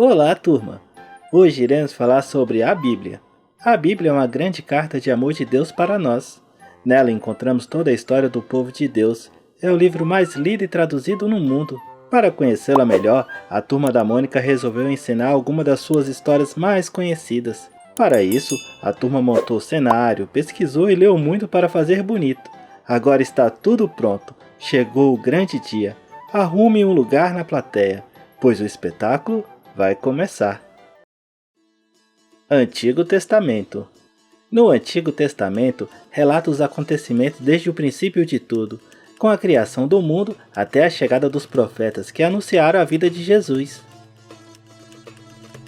Olá, turma! Hoje iremos falar sobre a Bíblia. A Bíblia é uma grande carta de amor de Deus para nós. Nela encontramos toda a história do povo de Deus. É o livro mais lido e traduzido no mundo. Para conhecê-la melhor, a Turma da Mônica resolveu ensinar algumas das suas histórias mais conhecidas. Para isso, a turma montou cenário, pesquisou e leu muito para fazer bonito. Agora está tudo pronto. Chegou o grande dia. Arrume um lugar na plateia, pois o espetáculo vai começar. Antigo Testamento. No Antigo Testamento, relata os acontecimentos desde o princípio de tudo, com a criação do mundo até a chegada dos profetas que anunciaram a vida de Jesus.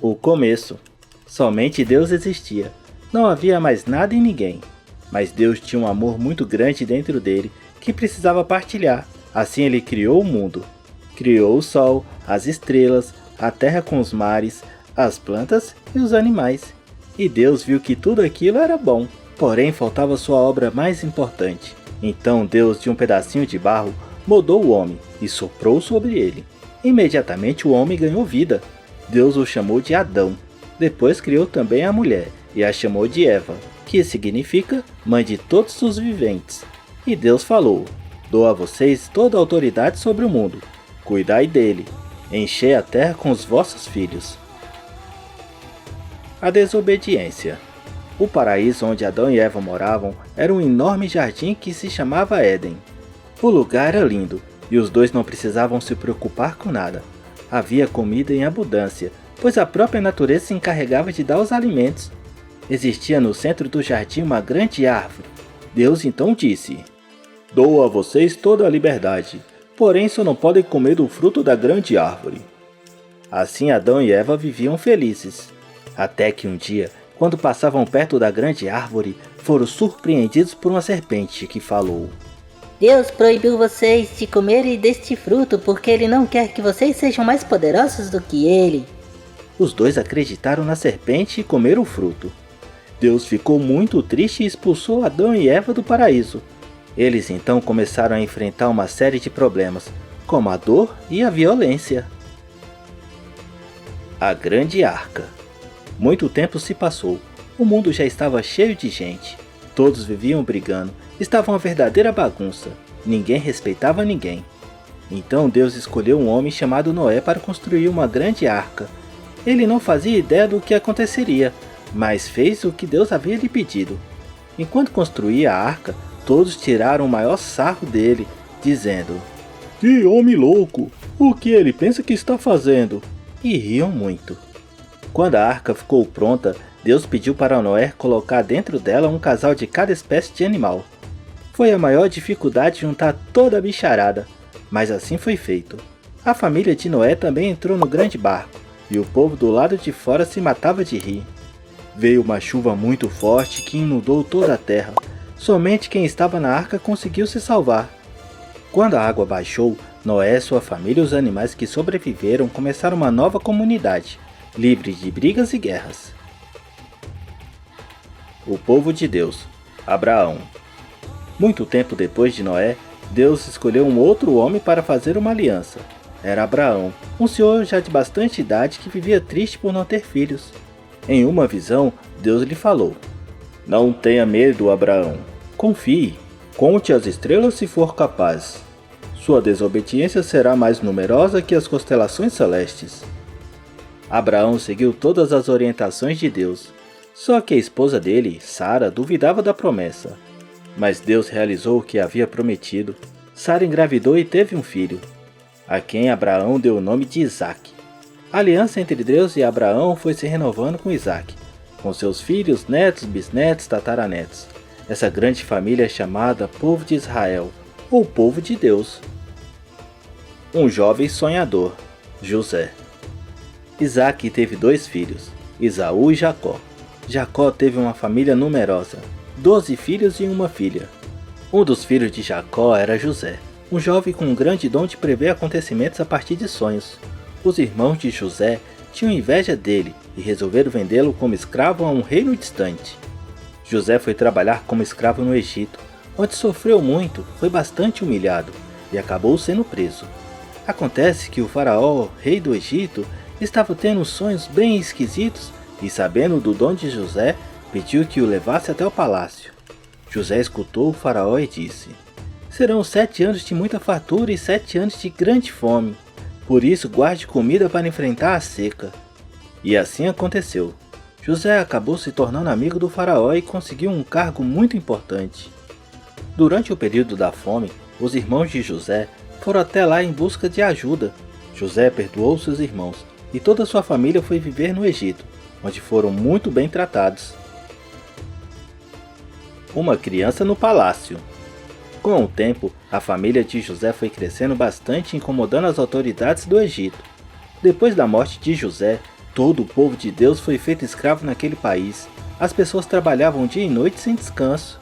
O começo. Somente Deus existia. Não havia mais nada e ninguém. Mas Deus tinha um amor muito grande dentro dele, que precisava partilhar. Assim ele criou o mundo. Criou o sol, as estrelas, a terra com os mares, as plantas e os animais. E Deus viu que tudo aquilo era bom, porém faltava sua obra mais importante. Então Deus, de um pedacinho de barro, moldou o homem e soprou sobre ele. Imediatamente o homem ganhou vida. Deus o chamou de Adão. Depois criou também a mulher e a chamou de Eva, que significa mãe de todos os viventes. E Deus falou: dou a vocês toda a autoridade sobre o mundo. Cuidai dele. Enchei a terra com os vossos filhos. A desobediência. O paraíso onde Adão e Eva moravam era um enorme jardim que se chamava Éden. O lugar era lindo e os dois não precisavam se preocupar com nada. Havia comida em abundância, pois a própria natureza se encarregava de dar os alimentos. Existia no centro do jardim uma grande árvore. Deus então disse: dou a vocês toda a liberdade, porém só não podem comer do fruto da grande árvore. Assim Adão e Eva viviam felizes. Até que um dia, quando passavam perto da grande árvore, foram surpreendidos por uma serpente que falou: Deus proibiu vocês de comerem deste fruto porque Ele não quer que vocês sejam mais poderosos do que Ele. Os dois acreditaram na serpente e comeram o fruto. Deus ficou muito triste e expulsou Adão e Eva do paraíso. Eles então começaram a enfrentar uma série de problemas, como a dor e a violência. A Grande Arca. Muito tempo se passou. O mundo já estava cheio de gente. Todos viviam brigando. Estava uma verdadeira bagunça. Ninguém respeitava ninguém. Então Deus escolheu um homem chamado Noé para construir uma grande arca. Ele não fazia ideia do que aconteceria, mas fez o que Deus havia lhe pedido. Enquanto construía a arca, todos tiraram o maior sarro dele, dizendo: que homem louco! O que ele pensa que está fazendo? E riam muito. Quando a arca ficou pronta, Deus pediu para Noé colocar dentro dela um casal de cada espécie de animal. Foi a maior dificuldade juntar toda a bicharada, mas assim foi feito. A família de Noé também entrou no grande barco, e o povo do lado de fora se matava de rir. Veio uma chuva muito forte que inundou toda a terra. Somente quem estava na arca conseguiu se salvar. Quando a água baixou, Noé, sua família e os animais que sobreviveram começaram uma nova comunidade, livre de brigas e guerras. O povo de Deus, Abraão. Muito tempo depois de Noé, Deus escolheu um outro homem para fazer uma aliança. Era Abraão, um senhor já de bastante idade que vivia triste por não ter filhos. Em uma visão, Deus lhe falou: não tenha medo, Abraão. Confie. Conte as estrelas se for capaz. Sua desobediência será mais numerosa que as constelações celestes. Abraão seguiu todas as orientações de Deus. Só que a esposa dele, Sara, duvidava da promessa. Mas Deus realizou o que havia prometido. Sara engravidou e teve um filho, a quem Abraão deu o nome de Isaque. A aliança entre Deus e Abraão foi se renovando com Isaque, com seus filhos, netos, bisnetos, tataranetos. Essa grande família é chamada Povo de Israel, ou Povo de Deus. Um jovem sonhador, José. Isaque teve 2 filhos, Esaú e Jacó. Jacó teve uma família numerosa, 12 filhos e uma filha. Um dos filhos de Jacó era José, um jovem com um grande dom de prever acontecimentos a partir de sonhos. Os irmãos de José tinham inveja dele e resolveram vendê-lo como escravo a um reino distante. José foi trabalhar como escravo no Egito, onde sofreu muito, foi bastante humilhado e acabou sendo preso. Acontece que o faraó, rei do Egito, estava tendo sonhos bem esquisitos e, sabendo do dom de José, pediu que o levasse até o palácio. José escutou o faraó e disse: serão 7 anos de muita fartura e 7 anos de grande fome. Por isso guarde comida para enfrentar a seca. E assim aconteceu. José acabou se tornando amigo do faraó e conseguiu um cargo muito importante. Durante o período da fome, os irmãos de José foram até lá em busca de ajuda. José perdoou seus irmãos e toda sua família foi viver no Egito, onde foram muito bem tratados. Uma criança no palácio. Com o tempo, a família de José foi crescendo bastante, incomodando as autoridades do Egito. Depois da morte de José, todo o povo de Deus foi feito escravo naquele país. As pessoas trabalhavam dia e noite sem descanso.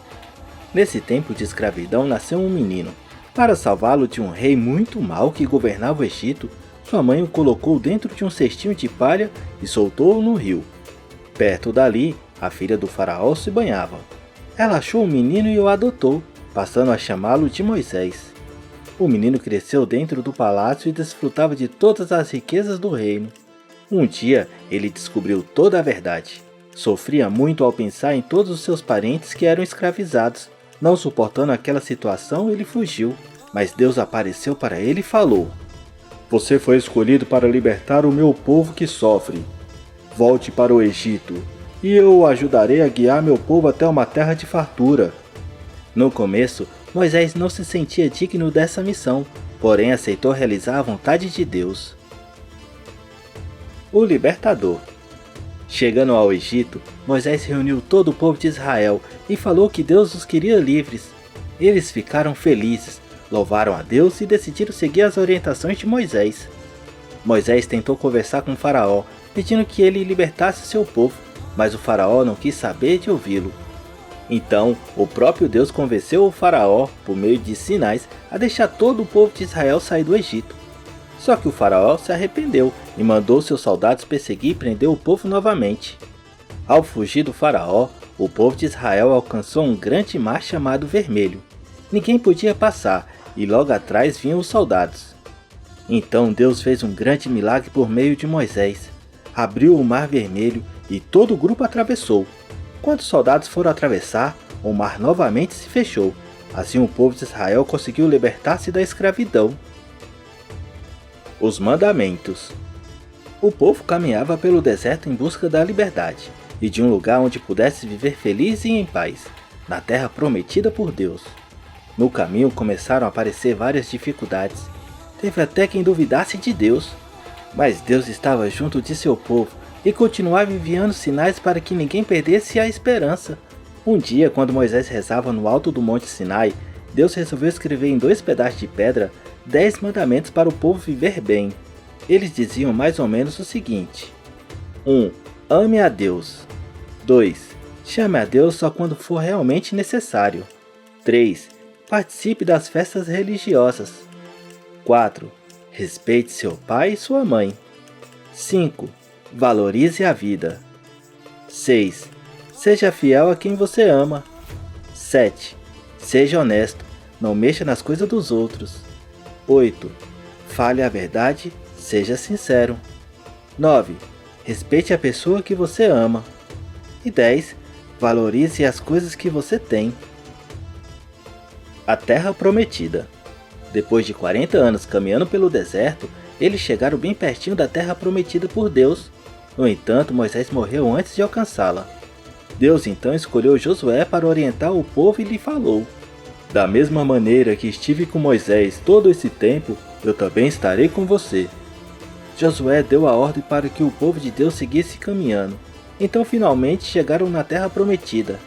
Nesse tempo de escravidão nasceu um menino. Para salvá-lo de um rei muito mau que governava o Egito, sua mãe o colocou dentro de um cestinho de palha e soltou-o no rio. Perto dali, a filha do faraó se banhava. Ela achou o menino e o adotou, passando a chamá-lo de Moisés. O menino cresceu dentro do palácio e desfrutava de todas as riquezas do reino. Um dia, ele descobriu toda a verdade. Sofria muito ao pensar em todos os seus parentes que eram escravizados. Não suportando aquela situação, ele fugiu. Mas Deus apareceu para ele e falou: você foi escolhido para libertar o meu povo que sofre. Volte para o Egito, e eu o ajudarei a guiar meu povo até uma terra de fartura. No começo, Moisés não se sentia digno dessa missão, porém aceitou realizar a vontade de Deus. O Libertador. Chegando ao Egito, Moisés reuniu todo o povo de Israel e falou que Deus os queria livres. Eles ficaram felizes, louvaram a Deus e decidiram seguir as orientações de Moisés. Moisés tentou conversar com o faraó, pedindo que ele libertasse seu povo, mas o faraó não quis saber de ouvi-lo. Então, o próprio Deus convenceu o faraó, por meio de sinais, a deixar todo o povo de Israel sair do Egito. Só que o faraó se arrependeu e mandou seus soldados perseguir e prender o povo novamente. Ao fugir do faraó, o povo de Israel alcançou um grande mar chamado Vermelho. Ninguém podia passar e logo atrás vinham os soldados. Então Deus fez um grande milagre por meio de Moisés. Abriu o mar Vermelho e todo o grupo atravessou. Quando os soldados foram atravessar, o mar novamente se fechou. Assim o povo de Israel conseguiu libertar-se da escravidão. Os mandamentos. O povo caminhava pelo deserto em busca da liberdade e de um lugar onde pudesse viver feliz e em paz, na terra prometida por Deus. No caminho começaram a aparecer várias dificuldades. Teve até quem duvidasse de Deus. Mas Deus estava junto de seu povo e continuava enviando sinais para que ninguém perdesse a esperança. Um dia, quando Moisés rezava no alto do Monte Sinai, Deus resolveu escrever em 2 pedaços de pedra 10 mandamentos para o povo viver bem. Eles diziam mais ou menos o seguinte: 1. Ame a Deus. 2. Chame a Deus só quando for realmente necessário. 3. Participe das festas religiosas. 4. Respeite seu pai e sua mãe. 5. Valorize a vida. 6. Seja fiel a quem você ama. 7. Seja honesto, não mexa nas coisas dos outros. 8. Fale a verdade, seja sincero. 9. Respeite a pessoa que você ama. E 10. Valorize as coisas que você tem. A Terra Prometida. Depois de 40 anos caminhando pelo deserto, eles chegaram bem pertinho da terra prometida por Deus. No entanto, Moisés morreu antes de alcançá-la. Deus então escolheu Josué para orientar o povo e lhe falou: da mesma maneira que estive com Moisés todo esse tempo, eu também estarei com você. Josué deu a ordem para que o povo de Deus seguisse caminhando. Então finalmente chegaram na terra prometida.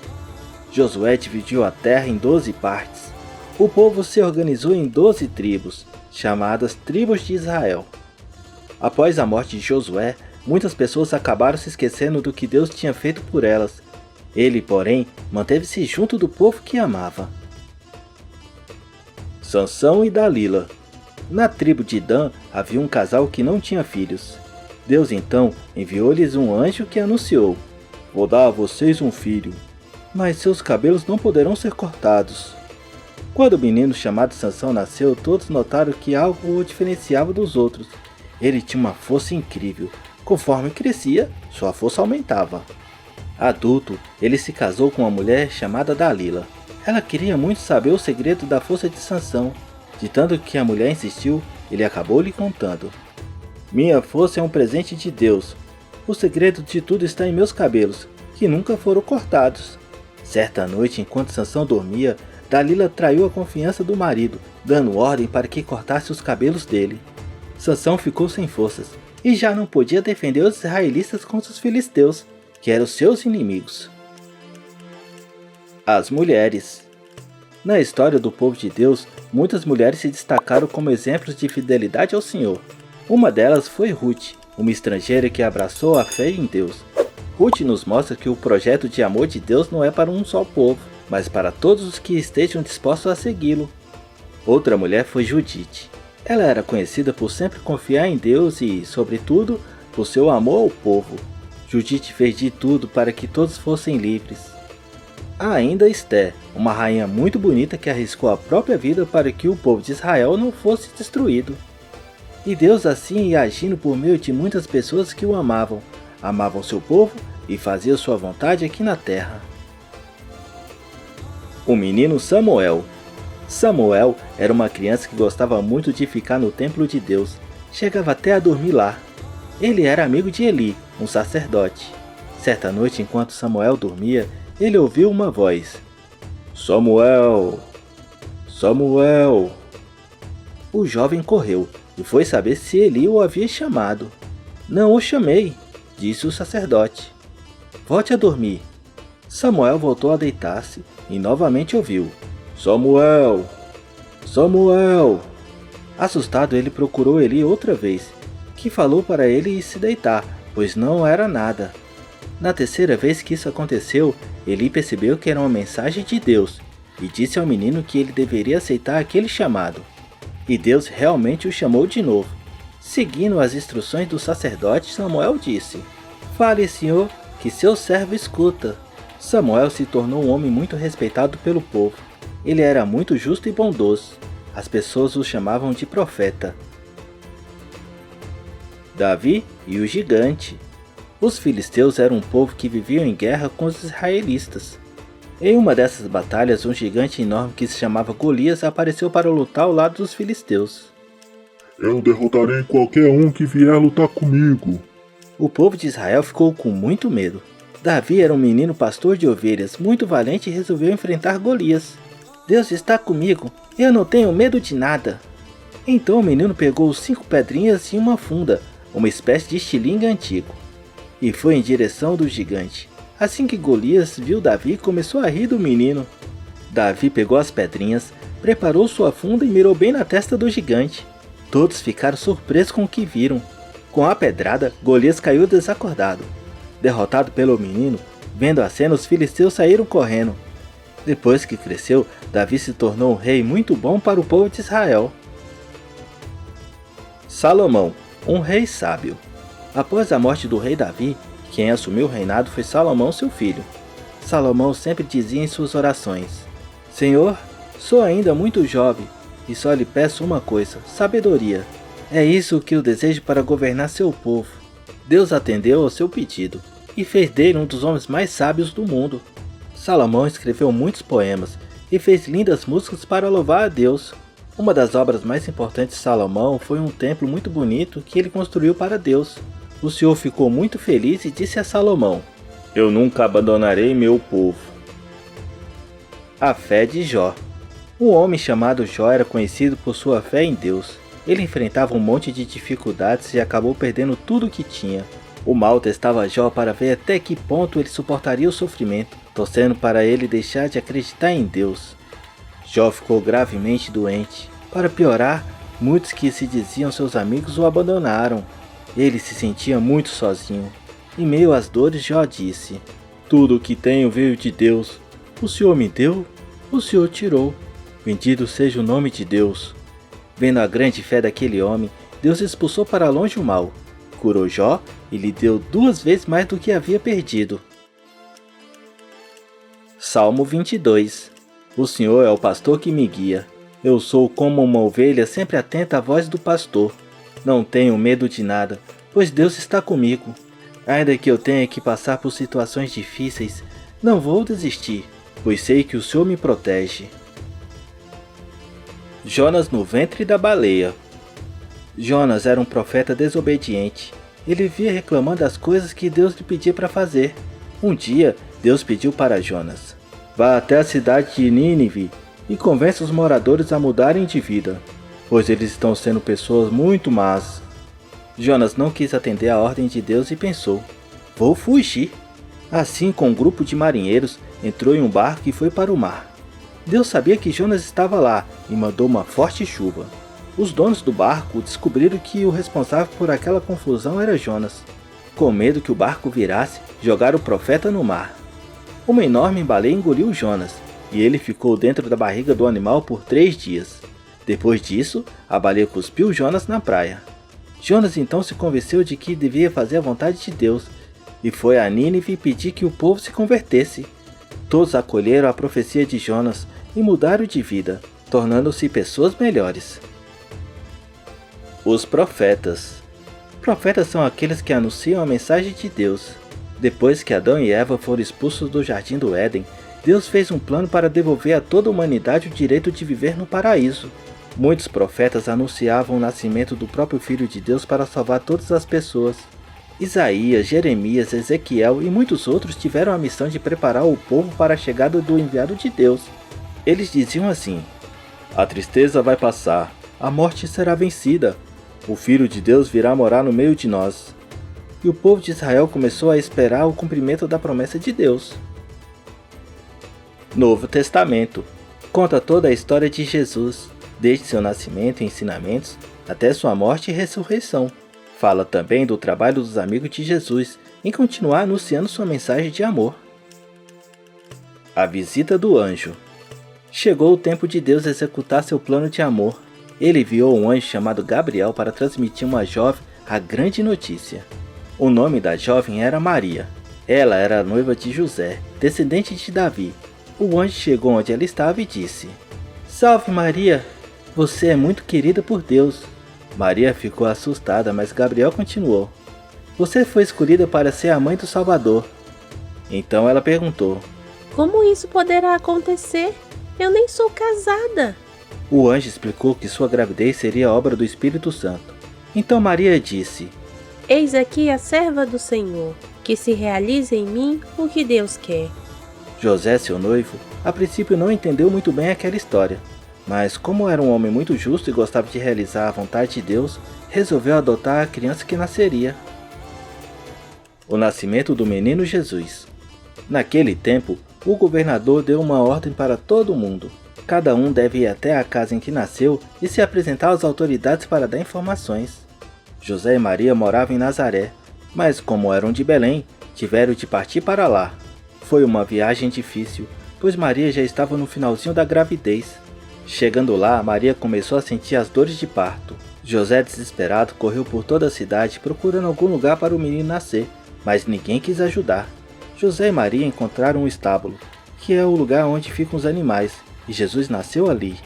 Josué dividiu a terra em 12 partes. O povo se organizou em 12 tribos, chamadas Tribos de Israel. Após a morte de Josué, muitas pessoas acabaram se esquecendo do que Deus tinha feito por elas. Ele, porém, manteve-se junto do povo que amava. Sansão e Dalila. Na tribo de Dan havia um casal que não tinha filhos. Deus então enviou-lhes um anjo que anunciou: vou dar a vocês um filho, mas seus cabelos não poderão ser cortados. Quando o menino chamado Sansão nasceu, todos notaram que algo o diferenciava dos outros. Ele tinha uma força incrível. Conforme crescia, sua força aumentava. Adulto, ele se casou com uma mulher chamada Dalila. Ela queria muito saber o segredo da força de Sansão. De tanto que a mulher insistiu, ele acabou lhe contando. Minha força é um presente de Deus. O segredo de tudo está em meus cabelos, que nunca foram cortados. Certa noite, enquanto Sansão dormia, Dalila traiu a confiança do marido, dando ordem para que cortasse os cabelos dele. Sansão ficou sem forças e já não podia defender os israelitas contra os filisteus, que eram seus inimigos. As mulheres. Na história do povo de Deus, muitas mulheres se destacaram como exemplos de fidelidade ao Senhor. Uma delas foi Ruth, uma estrangeira que abraçou a fé em Deus. Ruth nos mostra que o projeto de amor de Deus não é para um só povo, mas para todos os que estejam dispostos a segui-lo. Outra mulher foi Judite. Ela era conhecida por sempre confiar em Deus e, sobretudo, por seu amor ao povo. Judite fez de tudo para que todos fossem livres. Há ainda Esther, uma rainha muito bonita que arriscou a própria vida para que o povo de Israel não fosse destruído. E Deus assim ia agindo por meio de muitas pessoas que o amavam seu povo e faziam sua vontade aqui na terra. O menino Samuel. Samuel era uma criança que gostava muito de ficar no templo de Deus, chegava até a dormir lá. Ele era amigo de Eli, um sacerdote. Certa noite, enquanto Samuel dormia, ele ouviu uma voz. Samuel! Samuel! O jovem correu e foi saber se Eli o havia chamado. Não o chamei, disse o sacerdote. Volte a dormir. Samuel voltou a deitar-se e novamente ouviu. Samuel! Samuel! Assustado, ele procurou Eli outra vez, que falou para ele se deitar, pois não era nada. Na terceira vez que isso aconteceu, Eli percebeu que era uma mensagem de Deus e disse ao menino que ele deveria aceitar aquele chamado. E Deus realmente o chamou de novo. Seguindo as instruções do sacerdote, Samuel disse: Fale, Senhor, que seu servo escuta. Samuel se tornou um homem muito respeitado pelo povo. Ele era muito justo e bondoso. As pessoas o chamavam de profeta. Davi e o gigante. Os filisteus eram um povo que viviam em guerra com os israelitas. Em uma dessas batalhas, um gigante enorme que se chamava Golias apareceu para lutar ao lado dos filisteus. Eu derrotarei qualquer um que vier lutar comigo. O povo de Israel ficou com muito medo. Davi era um menino pastor de ovelhas, muito valente e resolveu enfrentar Golias. Deus está comigo, eu não tenho medo de nada. Então o menino pegou 5 pedrinhas e uma funda, uma espécie de estilingue antigo, e foi em direção do gigante. Assim que Golias viu Davi, começou a rir do menino. Davi pegou as pedrinhas, preparou sua funda e mirou bem na testa do gigante. Todos ficaram surpresos com o que viram. Com a pedrada, Golias caiu desacordado. Derrotado pelo menino, vendo a cena, os filisteus saíram correndo. Depois que cresceu, Davi se tornou um rei muito bom para o povo de Israel. Salomão, um rei sábio. Após a morte do rei Davi, quem assumiu o reinado foi Salomão, seu filho. Salomão sempre dizia em suas orações: Senhor, sou ainda muito jovem e só lhe peço uma coisa, sabedoria. É isso que eu desejo para governar seu povo. Deus atendeu ao seu pedido e fez dele um dos homens mais sábios do mundo. Salomão escreveu muitos poemas e fez lindas músicas para louvar a Deus. Uma das obras mais importantes de Salomão foi um templo muito bonito que ele construiu para Deus. O Senhor ficou muito feliz e disse a Salomão: Eu nunca abandonarei meu povo. A fé de Jó. Um homem chamado Jó era conhecido por sua fé em Deus. Ele enfrentava um monte de dificuldades e acabou perdendo tudo o que tinha. O mal testava Jó para ver até que ponto ele suportaria o sofrimento, torcendo para ele deixar de acreditar em Deus. Jó ficou gravemente doente. Para piorar, muitos que se diziam seus amigos o abandonaram. Ele se sentia muito sozinho. Em meio às dores, Jó disse: Tudo o que tenho veio de Deus. O Senhor me deu, o Senhor tirou. Bendito seja o nome de Deus. Vendo a grande fé daquele homem, Deus expulsou para longe o mal, curou Jó e lhe deu 2 vezes mais do que havia perdido. Salmo 22. O Senhor é o pastor que me guia. Eu sou como uma ovelha sempre atenta à voz do pastor. Não tenho medo de nada, pois Deus está comigo. Ainda que eu tenha que passar por situações difíceis, não vou desistir, pois sei que o Senhor me protege. Jonas no ventre da baleia. Jonas era um profeta desobediente. Ele vivia reclamando das coisas que Deus lhe pedia para fazer. Um dia, Deus pediu para Jonas: vá até a cidade de Nínive e convença os moradores a mudarem de vida, pois eles estão sendo pessoas muito más. Jonas não quis atender a ordem de Deus e pensou: vou fugir. Assim, com um grupo de marinheiros, entrou em um barco e foi para o mar. Deus sabia que Jonas estava lá e mandou uma forte chuva. Os donos do barco descobriram que o responsável por aquela confusão era Jonas. Com medo que o barco virasse, jogaram o profeta no mar. Uma enorme baleia engoliu Jonas, e ele ficou dentro da barriga do animal por 3 dias. Depois disso, a baleia cuspiu Jonas na praia. Jonas então se convenceu de que devia fazer a vontade de Deus, e foi a Nínive pedir que o povo se convertesse. Todos acolheram a profecia de Jonas e mudaram de vida, tornando-se pessoas melhores. Os profetas. Profetas são aqueles que anunciam a mensagem de Deus. Depois que Adão e Eva foram expulsos do jardim do Éden, Deus fez um plano para devolver a toda a humanidade o direito de viver no paraíso. Muitos profetas anunciavam o nascimento do próprio Filho de Deus para salvar todas as pessoas. Isaías, Jeremias, Ezequiel e muitos outros tiveram a missão de preparar o povo para a chegada do enviado de Deus. Eles diziam assim: a tristeza vai passar, a morte será vencida, o Filho de Deus virá morar no meio de nós. E o povo de Israel começou a esperar o cumprimento da promessa de Deus. Novo Testamento conta toda a história de Jesus, desde seu nascimento e ensinamentos até sua morte e ressurreição. Fala também do trabalho dos amigos de Jesus em continuar anunciando sua mensagem de amor. A visita do anjo. Chegou o tempo de Deus executar seu plano de amor. Ele enviou um anjo chamado Gabriel para transmitir a uma jovem a grande notícia. O nome da jovem era Maria. Ela era a noiva de José, descendente de Davi. O anjo chegou onde ela estava e disse: Salve Maria, você é muito querida por Deus. Maria ficou assustada, mas Gabriel continuou: Você foi escolhida para ser a mãe do Salvador. Então ela perguntou: Como isso poderá acontecer? Eu nem sou casada. O anjo explicou que sua gravidez seria obra do Espírito Santo. Então Maria disse: Eis aqui a serva do Senhor, que se realize em mim o que Deus quer. José, seu noivo, a princípio não entendeu muito bem aquela história, mas como era um homem muito justo e gostava de realizar a vontade de Deus, resolveu adotar a criança que nasceria. O nascimento do menino Jesus. Naquele tempo, o governador deu uma ordem para todo mundo. Cada um deve ir até a casa em que nasceu e se apresentar às autoridades para dar informações. José e Maria moravam em Nazaré, mas como eram de Belém, tiveram de partir para lá. Foi uma viagem difícil, pois Maria já estava no finalzinho da gravidez. Chegando lá, Maria começou a sentir as dores de parto. José, desesperado, correu por toda a cidade procurando algum lugar para o menino nascer, mas ninguém quis ajudar. José e Maria encontraram um estábulo, que é o lugar onde ficam os animais, e Jesus nasceu ali.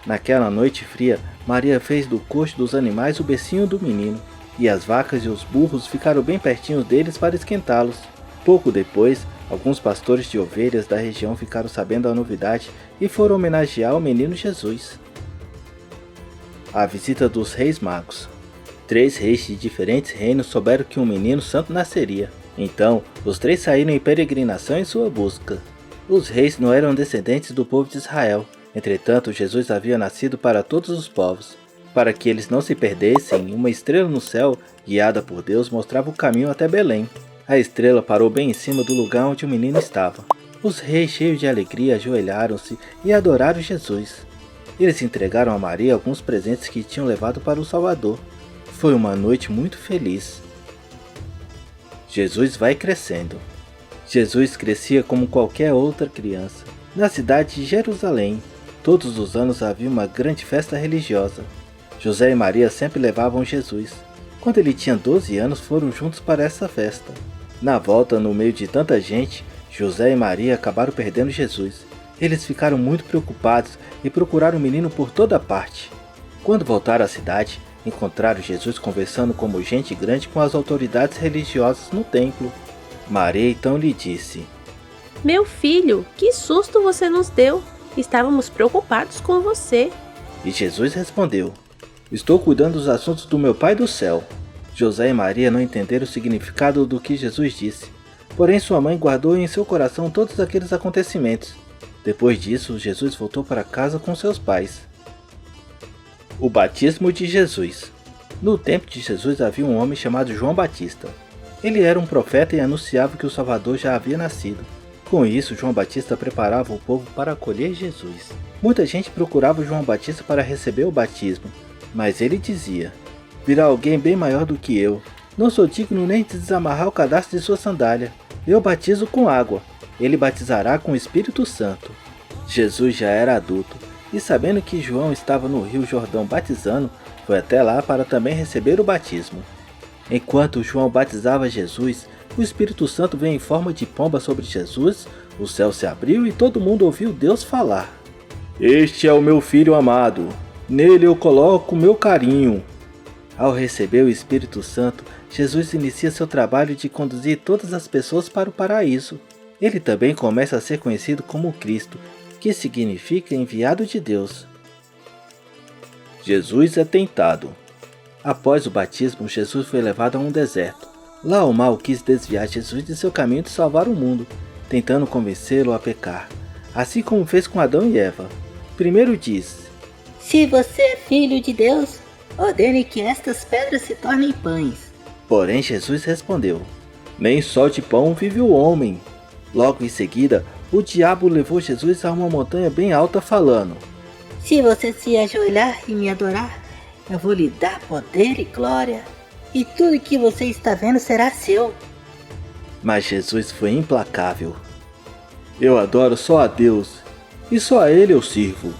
Naquela noite fria, Maria fez do coxo dos animais o bercinho do menino, e as vacas e os burros ficaram bem pertinho deles para esquentá-los. Pouco depois, alguns pastores de ovelhas da região ficaram sabendo da novidade e foram homenagear o menino Jesus. A visita dos reis magos. 3 reis de diferentes reinos souberam que um menino santo nasceria. Então, os 3 saíram em peregrinação em sua busca. Os reis não eram descendentes do povo de Israel. Entretanto, Jesus havia nascido para todos os povos. Para que eles não se perdessem, uma estrela no céu, guiada por Deus, mostrava o caminho até Belém. A estrela parou bem em cima do lugar onde o menino estava. Os reis, cheios de alegria, ajoelharam-se e adoraram Jesus. Eles entregaram a Maria alguns presentes que tinham levado para o Salvador. Foi uma noite muito feliz. Jesus vai crescendo. Jesus crescia como qualquer outra criança. Na cidade de Jerusalém, todos os anos havia uma grande festa religiosa. José e Maria sempre levavam Jesus. Quando ele tinha 12 anos, foram juntos para essa festa. Na volta, no meio de tanta gente, José e Maria acabaram perdendo Jesus. Eles ficaram muito preocupados e procuraram o menino por toda parte. Quando voltaram à cidade, Encontraram Jesus conversando como gente grande com as autoridades religiosas no templo. Maria então lhe disse: Meu filho, que susto você nos deu! Estávamos preocupados com você. E Jesus respondeu: Estou cuidando dos assuntos do meu Pai do céu. José e Maria não entenderam o significado do que Jesus disse. Porém, sua mãe guardou em seu coração todos aqueles acontecimentos. Depois disso, Jesus voltou para casa com seus pais. O batismo de Jesus. No tempo de Jesus havia um homem chamado João Batista. Ele era um profeta e anunciava que o Salvador já havia nascido. Com isso, João Batista preparava o povo para acolher Jesus. Muita gente procurava João Batista para receber o batismo, mas ele dizia: Virá alguém bem maior do que eu. Não sou digno nem de desamarrar o cadastro de sua sandália. Eu batizo com água. Ele batizará com o Espírito Santo. Jesus já era adulto, e sabendo que João estava no Rio Jordão batizando, foi até lá para também receber o batismo. Enquanto João batizava Jesus, o Espírito Santo veio em forma de pomba sobre Jesus, o céu se abriu e todo mundo ouviu Deus falar: Este é o meu filho amado, nele eu coloco o meu carinho. Ao receber o Espírito Santo, Jesus inicia seu trabalho de conduzir todas as pessoas para o paraíso. Ele também começa a ser conhecido como Cristo, que significa enviado de Deus. Jesus é tentado. Após o batismo, Jesus foi levado a um deserto. Lá o mal quis desviar Jesus de seu caminho de salvar o mundo, tentando convencê-lo a pecar, assim como fez com Adão e Eva. Primeiro diz: Se você é filho de Deus, ordene que estas pedras se tornem pães. Porém Jesus respondeu: Nem só de pão vive o homem. Logo em seguida, o diabo levou Jesus a uma montanha bem alta falando: Se você se ajoelhar e me adorar, eu vou lhe dar poder e glória, e tudo que você está vendo será seu. Mas Jesus foi implacável. Eu adoro só a Deus, e só a Ele eu sirvo.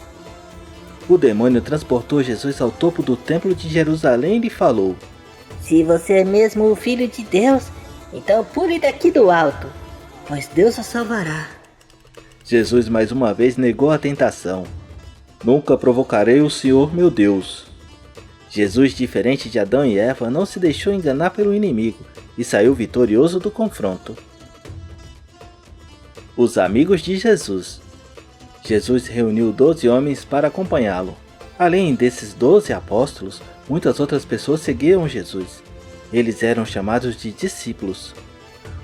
O demônio transportou Jesus ao topo do templo de Jerusalém e lhe falou: Se você é mesmo o filho de Deus, então pule daqui do alto, pois Deus o salvará. Jesus mais uma vez negou a tentação. Nunca provocarei o Senhor meu Deus. Jesus, diferente de Adão e Eva, não se deixou enganar pelo inimigo e saiu vitorioso do confronto. Os amigos de Jesus. Jesus reuniu 12 homens para acompanhá-lo. Além desses 12 apóstolos, muitas outras pessoas seguiam Jesus. Eles eram chamados de discípulos.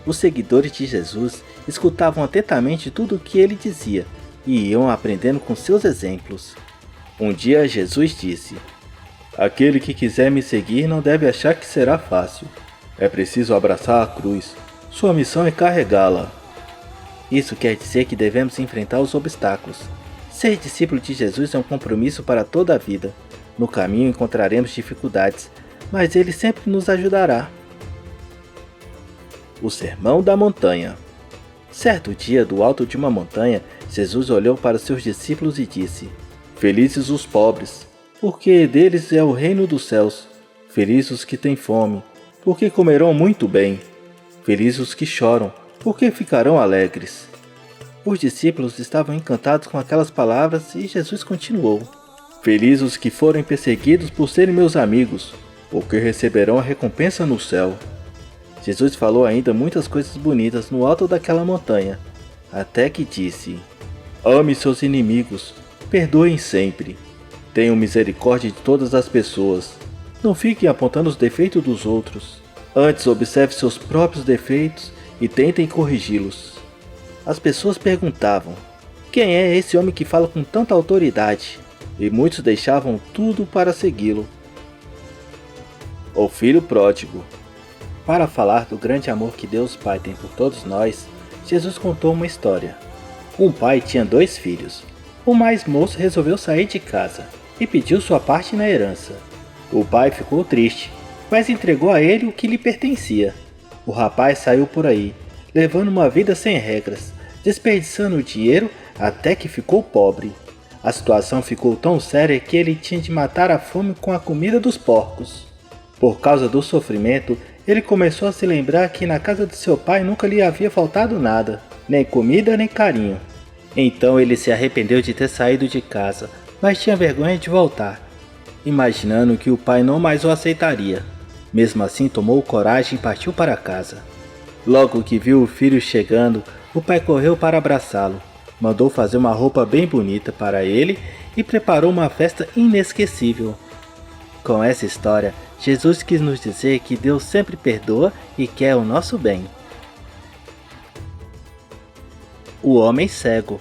Os seguidores de Jesus escutavam atentamente tudo o que ele dizia e iam aprendendo com seus exemplos. Um dia Jesus disse: Aquele que quiser me seguir não deve achar que será fácil. É preciso abraçar a cruz. Sua missão é carregá-la. Isso quer dizer que devemos enfrentar os obstáculos. Ser discípulo de Jesus é um compromisso para toda a vida. No caminho encontraremos dificuldades, mas Ele sempre nos ajudará. O Sermão da Montanha. Certo dia, do alto de uma montanha, Jesus olhou para seus discípulos e disse: Felizes os pobres, porque deles é o reino dos céus. Felizes os que têm fome, porque comerão muito bem. Felizes os que choram, porque ficarão alegres. Os discípulos estavam encantados com aquelas palavras e Jesus continuou: Felizes os que forem perseguidos por serem meus amigos, porque receberão a recompensa no céu. Jesus falou ainda muitas coisas bonitas no alto daquela montanha, até que disse: Ame seus inimigos, perdoem sempre. Tenham misericórdia de todas as pessoas. Não fiquem apontando os defeitos dos outros. Antes observe seus próprios defeitos e tentem corrigi-los. As pessoas perguntavam: Quem é esse homem que fala com tanta autoridade? E muitos deixavam tudo para segui-lo. O filho pródigo. Para falar do grande amor que Deus Pai tem por todos nós, Jesus contou uma história. Um pai tinha 2 filhos. O mais moço resolveu sair de casa e pediu sua parte na herança. O pai ficou triste, mas entregou a ele o que lhe pertencia. O rapaz saiu por aí, levando uma vida sem regras, desperdiçando o dinheiro até que ficou pobre. A situação ficou tão séria que ele tinha de matar a fome com a comida dos porcos. Por causa do sofrimento, ele começou a se lembrar que na casa de seu pai nunca lhe havia faltado nada, nem comida nem carinho. Então ele se arrependeu de ter saído de casa, mas tinha vergonha de voltar. imaginando que o pai não mais o aceitaria. Mesmo assim, tomou coragem e partiu para casa. Logo que viu o filho chegando, o pai correu para abraçá-lo, mandou fazer uma roupa bem bonita para ele e preparou uma festa inesquecível. Com essa história, Jesus quis nos dizer que Deus sempre perdoa e quer o nosso bem. O homem cego.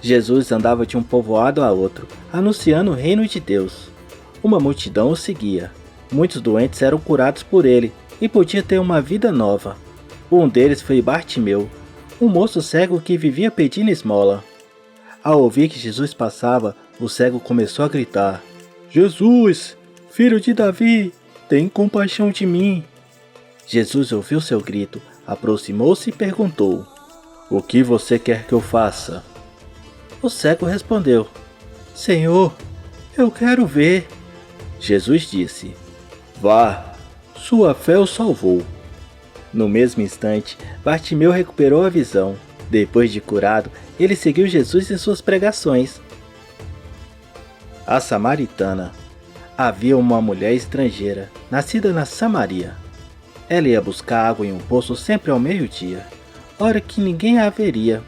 Jesus andava de um povoado a outro, anunciando o reino de Deus. Uma multidão o seguia. Muitos doentes eram curados por ele e podiam ter uma vida nova. Um deles foi Bartimeu, um moço cego que vivia pedindo esmola. Ao ouvir que Jesus passava, o cego começou a gritar: Jesus, filho de Davi, tem compaixão de mim. Jesus ouviu seu grito, aproximou-se e perguntou: O que você quer que eu faça? O cego respondeu: Senhor, eu quero ver. Jesus disse: Vá, sua fé o salvou. No mesmo instante, Bartimeu recuperou a visão. Depois de curado, ele seguiu Jesus em suas pregações. A Samaritana. Havia uma mulher estrangeira, nascida na Samaria. Ela ia buscar água em um poço sempre ao meio-dia, hora que ninguém a haveria.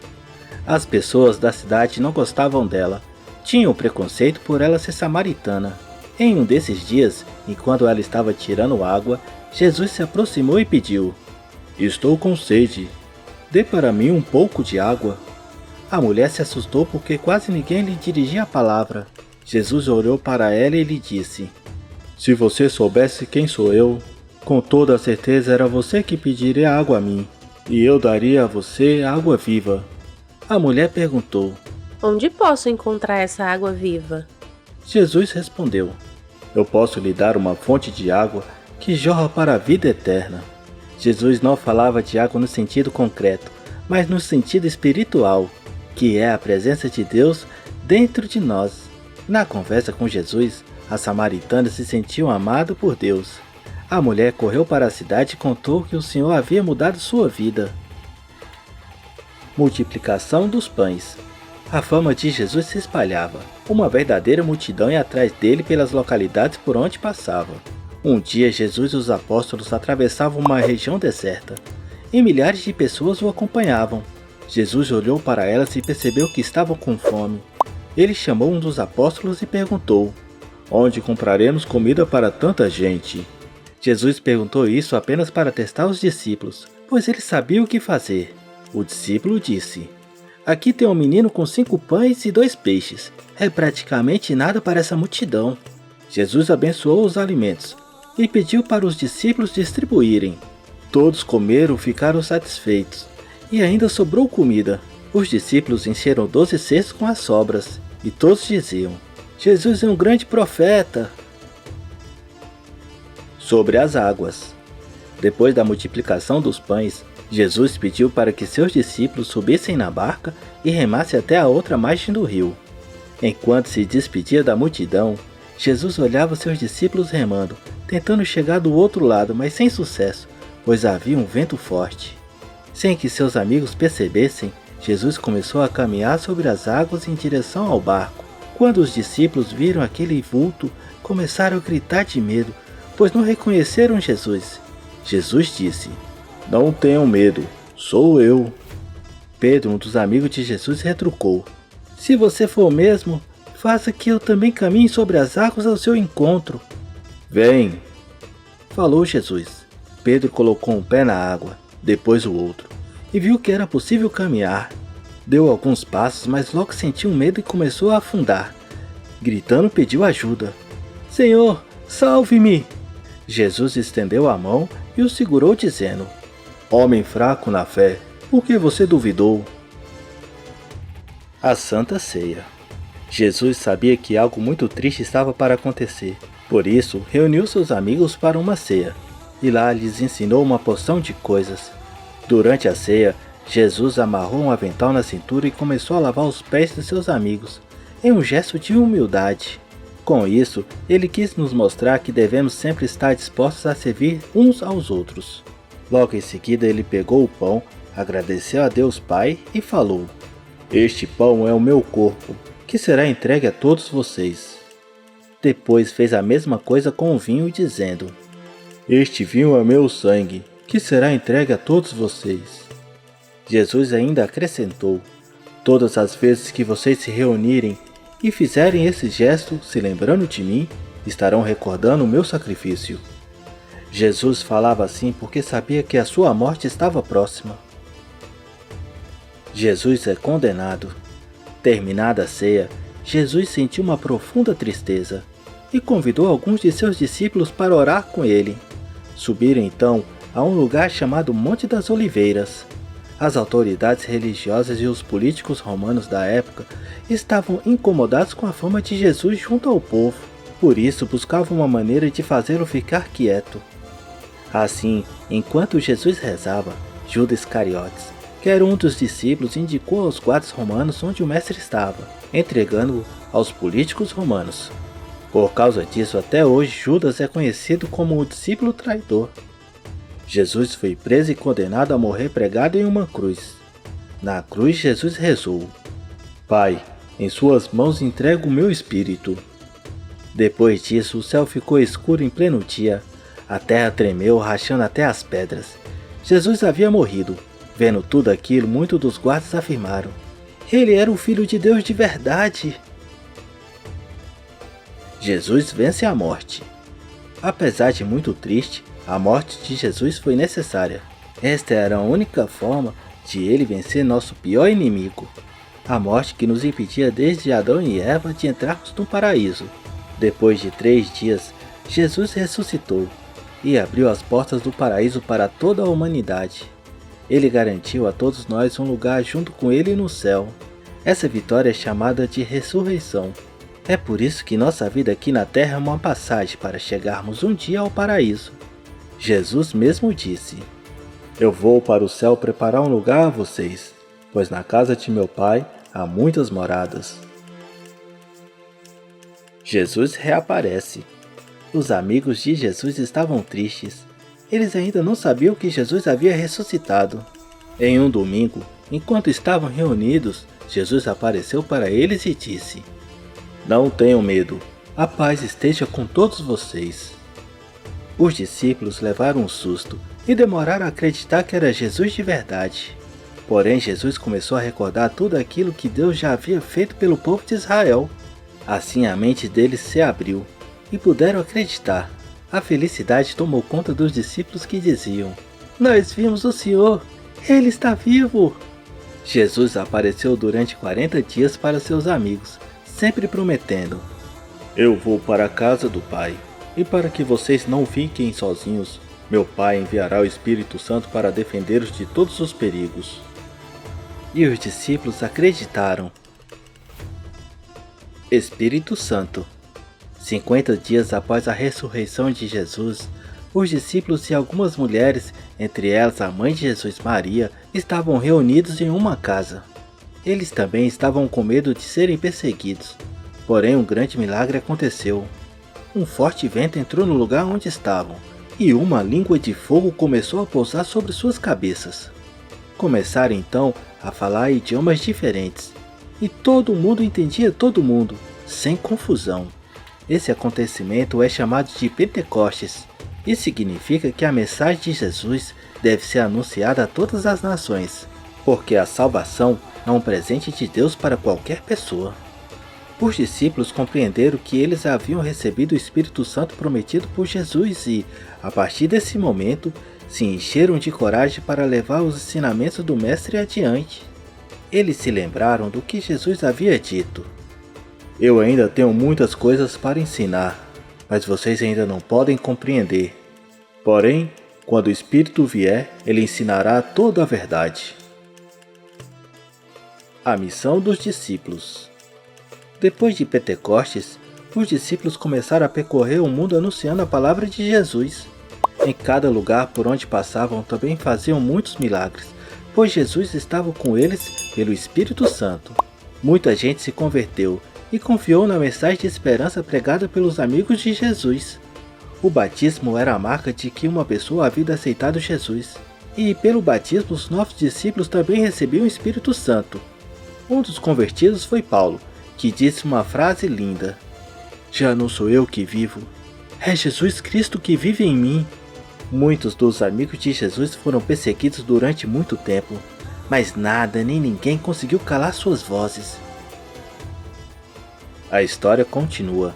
As pessoas da cidade não gostavam dela, tinham preconceito por ela ser samaritana. Em um desses dias, enquanto ela estava tirando água, Jesus se aproximou e pediu: Estou com sede, dê para mim um pouco de água. A mulher se assustou porque quase ninguém lhe dirigia a palavra. Jesus olhou para ela e lhe disse: Se você soubesse quem sou eu, com toda certeza era você que pediria água a mim, e eu daria a você água viva. A mulher perguntou: Onde posso encontrar essa água viva? Jesus respondeu: Eu posso lhe dar uma fonte de água que jorra para a vida eterna. Jesus não falava de água no sentido concreto, mas no sentido espiritual, que é a presença de Deus dentro de nós. Na conversa com Jesus, a samaritana se sentiu amada por Deus. A mulher correu para a cidade e contou que o Senhor havia mudado sua vida. Multiplicação dos pães. A fama de Jesus se espalhava. Uma verdadeira multidão ia atrás dele pelas localidades por onde passava. Um dia, Jesus e os apóstolos atravessavam uma região deserta, e milhares de pessoas o acompanhavam. Jesus olhou para elas e percebeu que estavam com fome. Ele chamou um dos apóstolos e perguntou: Onde compraremos comida para tanta gente? Jesus perguntou isso apenas para testar os discípulos, pois ele sabia o que fazer. O discípulo disse: Aqui tem um menino com 5 pães e 2 peixes. É praticamente nada para essa multidão. Jesus abençoou os alimentos e pediu para os discípulos distribuírem. Todos comeram e ficaram satisfeitos, e ainda sobrou comida. Os discípulos encheram 12 cestos com as sobras, e todos diziam: Jesus é um grande profeta. Sobre as águas. Depois da multiplicação dos pães, Jesus pediu para que seus discípulos subissem na barca e remassem até a outra margem do rio. Enquanto se despedia da multidão, Jesus olhava seus discípulos remando, tentando chegar do outro lado, mas sem sucesso, pois havia um vento forte. Sem que seus amigos percebessem, Jesus começou a caminhar sobre as águas em direção ao barco. Quando os discípulos viram aquele vulto, começaram a gritar de medo, pois não reconheceram Jesus. Jesus disse: Não tenham medo, sou eu. Pedro, um dos amigos de Jesus, retrucou: Se você for mesmo, faça que eu também caminhe sobre as águas ao seu encontro. Vem, falou Jesus. Pedro colocou um pé na água, depois o outro, e viu que era possível caminhar. Deu alguns passos, mas logo sentiu medo e começou a afundar. Gritando, pediu ajuda: Senhor, salve-me! Jesus estendeu a mão e o segurou, dizendo: Homem fraco na fé, por que você duvidou? A Santa Ceia. Jesus sabia que algo muito triste estava para acontecer. Por isso, reuniu seus amigos para uma ceia, e lá lhes ensinou uma porção de coisas. Durante a ceia, Jesus amarrou um avental na cintura e começou a lavar os pés de seus amigos, em um gesto de humildade. Com isso, ele quis nos mostrar que devemos sempre estar dispostos a servir uns aos outros. Logo em seguida, ele pegou o pão, agradeceu a Deus Pai e falou: Este pão é o meu corpo, que será entregue a todos vocês. Depois fez a mesma coisa com o vinho, dizendo: Este vinho é meu sangue, que será entregue a todos vocês. Jesus ainda acrescentou: Todas as vezes que vocês se reunirem e fizerem esse gesto, se lembrando de mim, estarão recordando o meu sacrifício. Jesus falava assim porque sabia que a sua morte estava próxima. Jesus é condenado. Terminada a ceia, Jesus sentiu uma profunda tristeza e convidou alguns de seus discípulos para orar com ele. Subiram então a um lugar chamado Monte das Oliveiras. As autoridades religiosas e os políticos romanos da época estavam incomodados com a fama de Jesus junto ao povo, por isso buscavam uma maneira de fazê-lo ficar quieto. Assim, enquanto Jesus rezava, Judas Iscariotes, que era um dos discípulos, indicou aos guardas romanos onde o mestre estava, entregando-o aos políticos romanos. Por causa disso, até hoje Judas é conhecido como o discípulo traidor. Jesus foi preso e condenado a morrer pregado em uma cruz. Na cruz, Jesus rezou: Pai, em suas mãos entrego o meu espírito. Depois disso, o céu ficou escuro em pleno dia. A terra tremeu, rachando até as pedras. Jesus havia morrido. Vendo tudo aquilo, muitos dos guardas afirmaram: Ele era o Filho de Deus de verdade. Jesus vence a morte. Apesar de muito triste, a morte de Jesus foi necessária. Esta era a única forma de ele vencer nosso pior inimigo, a morte que nos impedia desde Adão e Eva de entrarmos no paraíso. Depois de 3 dias, Jesus ressuscitou e abriu as portas do paraíso para toda a humanidade. Ele garantiu a todos nós um lugar junto com ele no céu. Essa vitória é chamada de ressurreição. É por isso que nossa vida aqui na terra é uma passagem para chegarmos um dia ao paraíso. Jesus mesmo disse: Eu vou para o céu preparar um lugar a vocês, pois na casa de meu Pai há muitas moradas. Jesus reaparece. Os amigos de Jesus estavam tristes. Eles ainda não sabiam que Jesus havia ressuscitado. Em um domingo, enquanto estavam reunidos, Jesus apareceu para eles e disse: Não tenham medo, a paz esteja com todos vocês. Os discípulos levaram um susto e demoraram a acreditar que era Jesus de verdade. Porém, Jesus começou a recordar tudo aquilo que Deus já havia feito pelo povo de Israel. Assim a mente deles se abriu e puderam acreditar. A felicidade tomou conta dos discípulos que diziam: Nós vimos o Senhor, Ele está vivo! Jesus apareceu durante 40 dias para seus amigos, sempre prometendo: Eu vou para a casa do Pai. E para que vocês não fiquem sozinhos, meu Pai enviará o Espírito Santo para defendê-los de todos os perigos. E os discípulos acreditaram. Espírito Santo. 50 dias após a ressurreição de Jesus, os discípulos e algumas mulheres, entre elas a mãe de Jesus, Maria, estavam reunidos em uma casa. Eles também estavam com medo de serem perseguidos. Porém, um grande milagre aconteceu. Um forte vento entrou no lugar onde estavam, e uma língua de fogo começou a pousar sobre suas cabeças. Começaram então a falar idiomas diferentes, e todo mundo entendia todo mundo, sem confusão. Esse acontecimento é chamado de Pentecostes, e significa que a mensagem de Jesus deve ser anunciada a todas as nações, porque a salvação é um presente de Deus para qualquer pessoa. Os discípulos compreenderam que eles haviam recebido o Espírito Santo prometido por Jesus e, a partir desse momento, se encheram de coragem para levar os ensinamentos do Mestre adiante. Eles se lembraram do que Jesus havia dito: Eu ainda tenho muitas coisas para ensinar, mas vocês ainda não podem compreender. Porém, quando o Espírito vier, ele ensinará toda a verdade. A missão dos discípulos. Depois de Pentecostes, os discípulos começaram a percorrer o mundo anunciando a palavra de Jesus. Em cada lugar por onde passavam também faziam muitos milagres, pois Jesus estava com eles pelo Espírito Santo. Muita gente se converteu e confiou na mensagem de esperança pregada pelos amigos de Jesus. O batismo era a marca de que uma pessoa havia aceitado Jesus, e pelo batismo os novos discípulos também recebiam o Espírito Santo. Um dos convertidos foi Paulo, que disse uma frase linda: Já não sou eu que vivo, é Jesus Cristo que vive em mim. Muitos dos amigos de Jesus foram perseguidos durante muito tempo, mas nada nem ninguém conseguiu calar suas vozes. A história continua.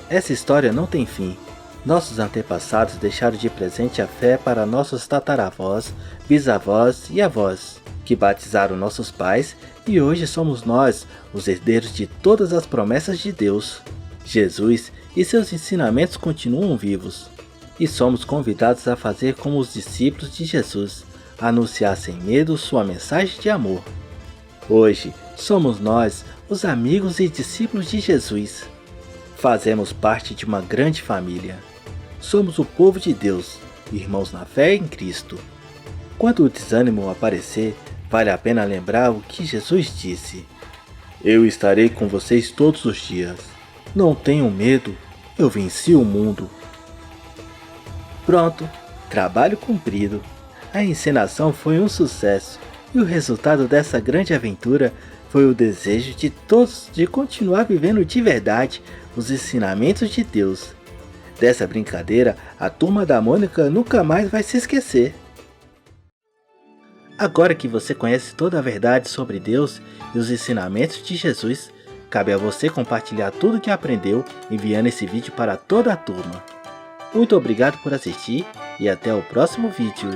Essa história não tem fim. Nossos antepassados deixaram de presente a fé para nossos tataravós, bisavós e avós, que batizaram nossos pais, e hoje somos nós, os herdeiros de todas as promessas de Deus. Jesus e seus ensinamentos continuam vivos, e somos convidados a fazer como os discípulos de Jesus, anunciar sem medo sua mensagem de amor. Hoje somos nós, os amigos e discípulos de Jesus. Fazemos parte de uma grande família. Somos o povo de Deus, irmãos na fé em Cristo. Quando o desânimo aparecer, vale a pena lembrar o que Jesus disse: Eu estarei com vocês todos os dias. Não tenham medo, eu venci o mundo. Pronto, trabalho cumprido. A encenação foi um sucesso e o resultado dessa grande aventura foi o desejo de todos de continuar vivendo de verdade os ensinamentos de Deus. Dessa brincadeira, a turma da Mônica nunca mais vai se esquecer. Agora que você conhece toda a verdade sobre Deus e os ensinamentos de Jesus, cabe a você compartilhar tudo o que aprendeu enviando esse vídeo para toda a turma. Muito obrigado por assistir e até o próximo vídeo.